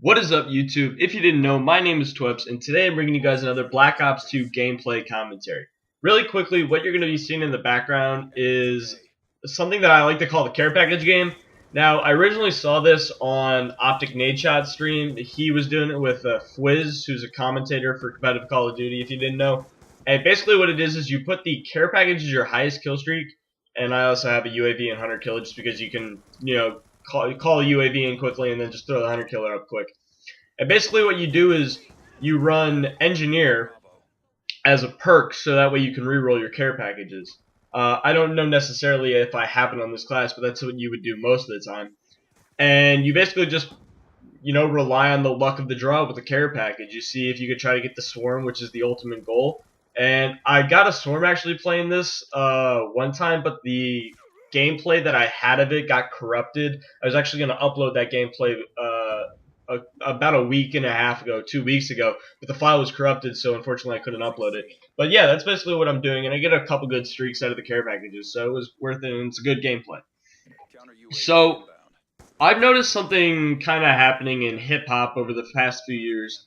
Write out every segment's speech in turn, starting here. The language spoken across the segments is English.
What is up, YouTube? If you didn't know, my name is Twips, and today I'm bringing you guys another Black Ops 2 gameplay commentary. Really quickly, what you're going to be seeing in the background is something that I like to call the care package game. Now, I originally saw this on Optic Nadeshot's stream. He was doing it with Fwiz, who's a commentator for competitive Call of Duty, if you didn't know. And basically what it is you put the care package as your highest kill streak, and I also have a UAV and hunter killer just because you can, call a UAV in quickly and then just throw the hunter killer up quick. And basically what you do is you run Engineer as a perk so that way you can reroll your care packages. I don't know necessarily if I have it on this class, but that's what you would do most of the time. And you basically just, rely on the luck of the draw with the care package. You see if you could try to get the Swarm, which is the ultimate goal. And I got a Swarm actually playing this one time, but the gameplay that I had of it got corrupted. I was actually going to upload that gameplay about a week and a half ago, 2 weeks ago, but the file was corrupted, so unfortunately I couldn't upload it. But yeah, that's basically what I'm doing, and I get a couple good streaks out of the care packages, so it was worth it, and it's a good gameplay. So, I've noticed something kind of happening in hip-hop over the past few years,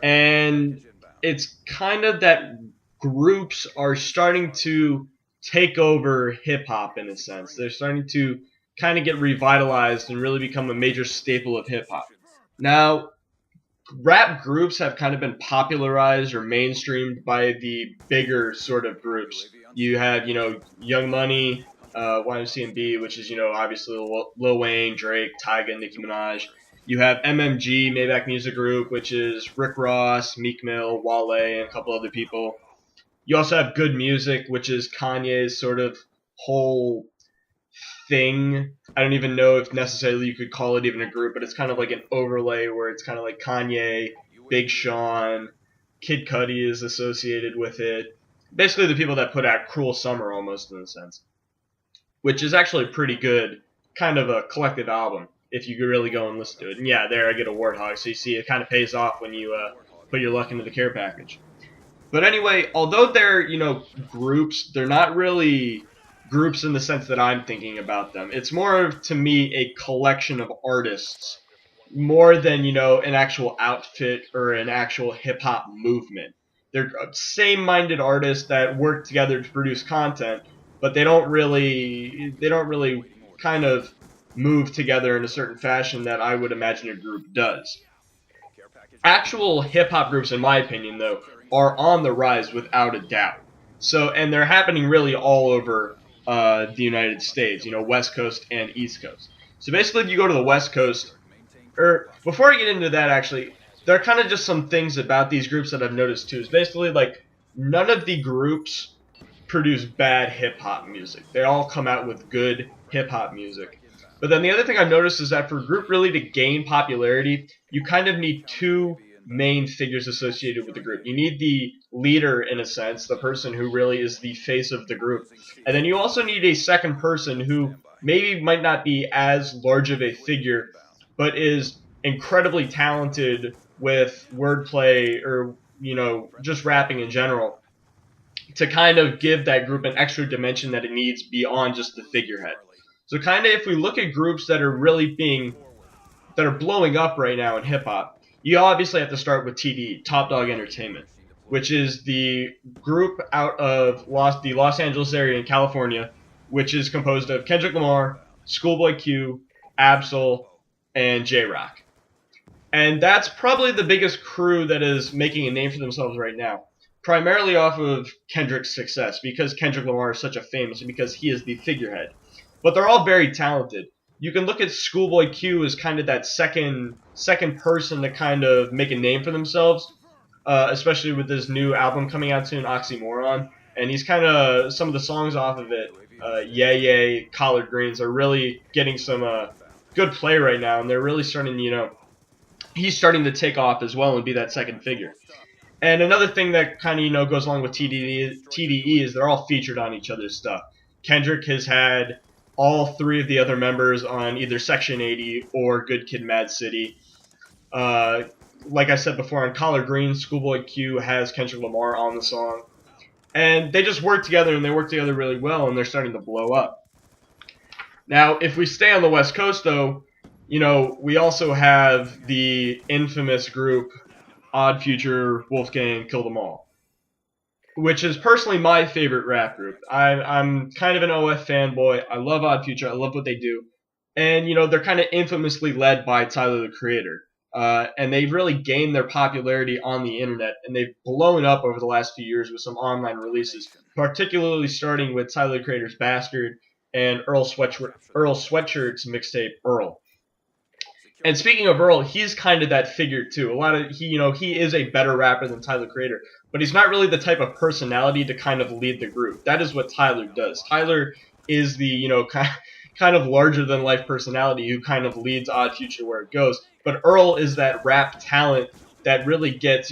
and it's kind of that groups are starting to take over hip-hop in a sense. They're starting to kind of get revitalized and really become a major staple of hip-hop. Now, rap groups have kind of been popularized or mainstreamed by the bigger sort of groups. You have, Young Money, YMCMB, which is, obviously Lil Wayne, Drake, Tyga, Nicki Minaj. You have MMG, Maybach Music Group, which is Rick Ross, Meek Mill, Wale, and a couple other people. You also have Good Music, which is Kanye's sort of whole thing. I don't even know if necessarily you could call it even a group, but it's kind of like an overlay where it's kind of like Kanye, Big Sean, Kid Cudi is associated with it. Basically the people that put out Cruel Summer almost in a sense, which is actually pretty good, kind of a collective album if you could really go and listen to it. And yeah, there I get a Warthog, so you see it kind of pays off when you put your luck into the care package. But anyway, although they're, groups, they're not really groups in the sense that I'm thinking about them. It's more of, to me, a collection of artists more than, an actual outfit or an actual hip-hop movement. They're same-minded artists that work together to produce content, but they don't really kind of move together in a certain fashion that I would imagine a group does. Actual hip-hop groups, in my opinion, though, are on the rise without a doubt. So, and they're happening really all over the United States, West Coast and East Coast. So basically, if you go to the West Coast, or before I get into that, actually, there are kind of just some things about these groups that I've noticed too. Is basically like none of the groups produce bad hip hop music. They all come out with good hip hop music. But then the other thing I've noticed is that for a group really to gain popularity, you kind of need two main figures associated with the group. You need the leader, in a sense, the person who really is the face of the group. And then you also need a second person who maybe might not be as large of a figure, but is incredibly talented with wordplay or, just rapping in general, to kind of give that group an extra dimension that it needs beyond just the figurehead. So kind of if we look at groups that are really that are blowing up right now in hip-hop, you obviously have to start with TDE, Top Dog Entertainment, which is the group out of the Los Angeles area in California, which is composed of Kendrick Lamar, Schoolboy Q, Absol, and J-Rock. And that's probably the biggest crew that is making a name for themselves right now, primarily off of Kendrick's success, because Kendrick Lamar is such a famous, and because he is the figurehead. But they're all very talented. You can look at Schoolboy Q as kind of that second person to kind of make a name for themselves, especially with this new album coming out soon, Oxymoron. And he's kind of, some of the songs off of it, Yay Yay, Collard Greens, are really getting some good play right now. And they're really starting, he's starting to take off as well and be that second figure. And another thing that kind of, goes along with TDE is they're all featured on each other's stuff. Kendrick has had all three of the other members on either Section 80 or Good Kid, Mad City. Like I said before, on Collard Greens, Schoolboy Q has Kendrick Lamar on the song. And they just work together, and they work together really well, and they're starting to blow up. Now, if we stay on the West Coast, though, we also have the infamous group Odd Future, Wolfgang, Kill Them All, which is personally my favorite rap group. I'm kind of an OF fanboy. I love Odd Future. I love what they do. And, they're kind of infamously led by Tyler, the Creator. And they've really gained their popularity on the internet, and they've blown up over the last few years with some online releases, particularly starting with Tyler, the Creator's Bastard and Earl Sweatshirt's mixtape, Earl. And speaking of Earl, he's kind of that figure too. He is a better rapper than Tyler, Creator, but he's not really the type of personality to kind of lead the group. That is what Tyler does. Tyler is the kind of larger than life personality who kind of leads Odd Future where it goes. But Earl is that rap talent that really gets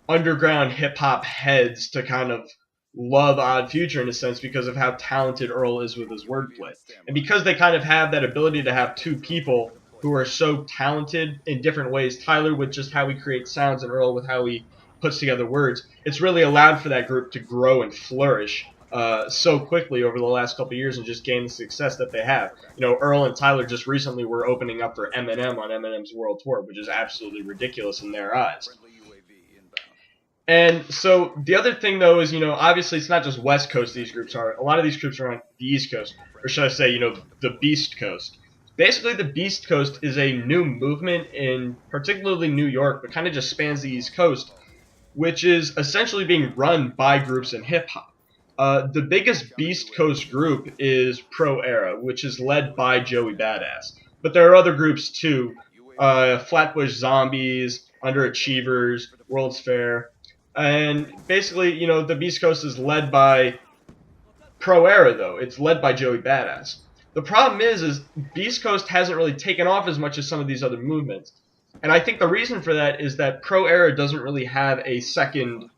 underground hip hop heads to kind of love Odd Future in a sense because of how talented Earl is with his wordplay, and because they kind of have that ability to have two people who are so talented in different ways, Tyler with just how he creates sounds and Earl with how he puts together words, it's really allowed for that group to grow and flourish so quickly over the last couple of years and just gain the success that they have. Earl and Tyler just recently were opening up for Eminem on Eminem's World Tour, which is absolutely ridiculous in their eyes. And so the other thing, though, is, obviously it's not just West Coast these groups are. A lot of these groups are on the East Coast, or should I say, the Beast Coast. Basically, the Beast Coast is a new movement in particularly New York, but kind of just spans the East Coast, which is essentially being run by groups in hip-hop. The biggest Beast Coast group is Pro Era, which is led by Joey Badass. But there are other groups, too. Flatbush Zombies, Underachievers, World's Fair. And basically, the Beast Coast is led by Pro Era, though. It's led by Joey Badass. The problem is Beast Coast hasn't really taken off as much as some of these other movements. And I think the reason for that is that Pro Era doesn't really have a second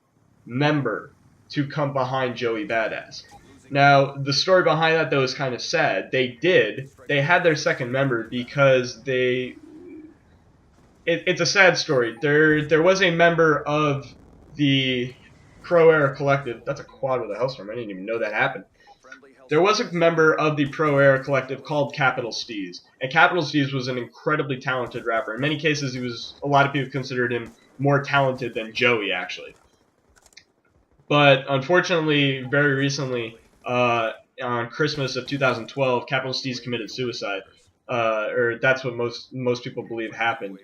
member to come behind Joey Badass. Now, the story behind that, though, is kind of sad. They had their second member because it's a sad story. There was a member of the Pro Era Collective. That's a quad with a Hellstorm. I didn't even know that happened. There was a member of the Pro Era Collective called Capital Steez. And Capital Steez was an incredibly talented rapper. In many cases, a lot of people considered him more talented than Joey, actually. But unfortunately, very recently, on Christmas of 2012, Capital Steez committed suicide. Or that's what most people believe happened.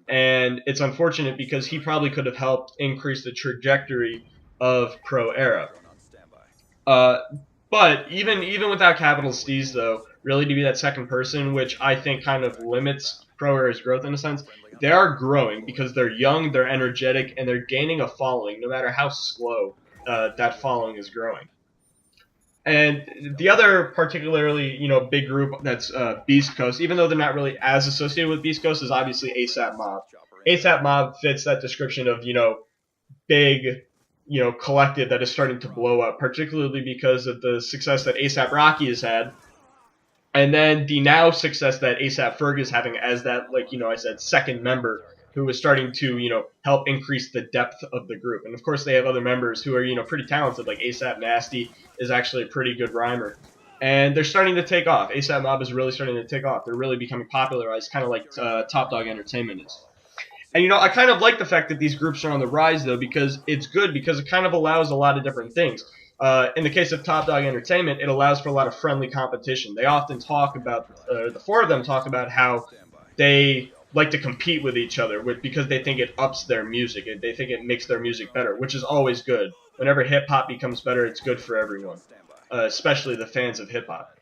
And it's unfortunate because he probably could have helped increase the trajectory of Pro Era. But even without Capital Steez, though, really to be that second person, which I think kind of limits Pro Era's growth in a sense, they are growing because they're young, they're energetic, and they're gaining a following, no matter how slow that following is growing. And the other particularly, big group that's Beast Coast, even though they're not really as associated with Beast Coast, is obviously ASAP Mob. ASAP Mob fits that description of, big, collective that is starting to blow up, particularly because of the success that ASAP Rocky has had, and then the now success that ASAP Ferg is having as that, I said, second member who is starting to, help increase the depth of the group. And of course they have other members who are, pretty talented, like ASAP Nasty is actually a pretty good rhymer. And they're starting to take off. ASAP Mob is really starting to take off. They're really becoming popularized, kind of like Top Dog Entertainment is. And, I kind of like the fact that these groups are on the rise, though, because it's good, because it kind of allows a lot of different things. In the case of Top Dog Entertainment, it allows for a lot of friendly competition. They often talk about, the four of them talk about how they like to compete with each other because they think it ups their music. They think it makes their music better, which is always good. Whenever hip-hop becomes better, it's good for everyone, especially the fans of hip-hop.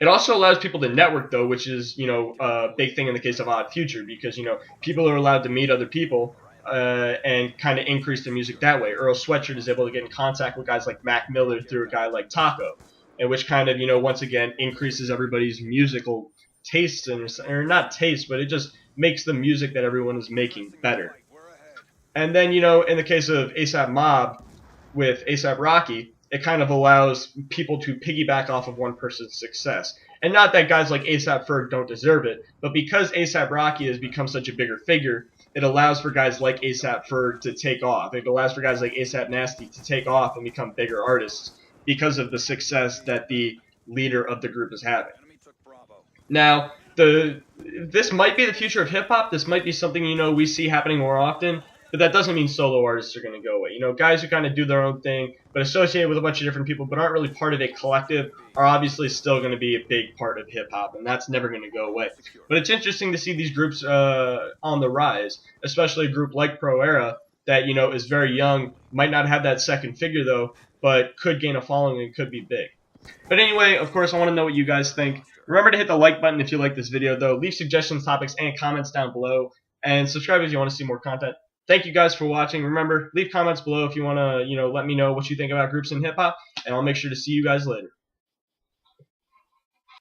It also allows people to network, though, which is, a big thing in the case of Odd Future, because, people are allowed to meet other people and kind of increase their music that way. Earl Sweatshirt is able to get in contact with guys like Mac Miller through a guy like Taco, and which kind of, once again, increases everybody's musical tastes, or not taste, but it just makes the music that everyone is making better. And then, in the case of ASAP Mob with ASAP Rocky, it kind of allows people to piggyback off of one person's success. And not that guys like ASAP Ferg don't deserve it, but because ASAP Rocky has become such a bigger figure, it allows for guys like ASAP Ferg to take off. It allows for guys like ASAP Nasty to take off and become bigger artists because of the success that the leader of the group is having. Now, this might be the future of hip hop. This might be something we see happening more often. But that doesn't mean solo artists are going to go away. Guys who kind of do their own thing, but associated with a bunch of different people, but aren't really part of a collective, are obviously still going to be a big part of hip hop, and that's never going to go away. But it's interesting to see these groups on the rise, especially a group like Pro Era that is very young, might not have that second figure though, but could gain a following and could be big. But anyway, of course, I want to know what you guys think. Remember to hit the like button if you like this video, though. Leave suggestions, topics, and comments down below, and subscribe if you want to see more content. Thank you guys for watching. Remember, leave comments below if you want to, let me know what you think about groups in hip hop, and I'll make sure to see you guys later.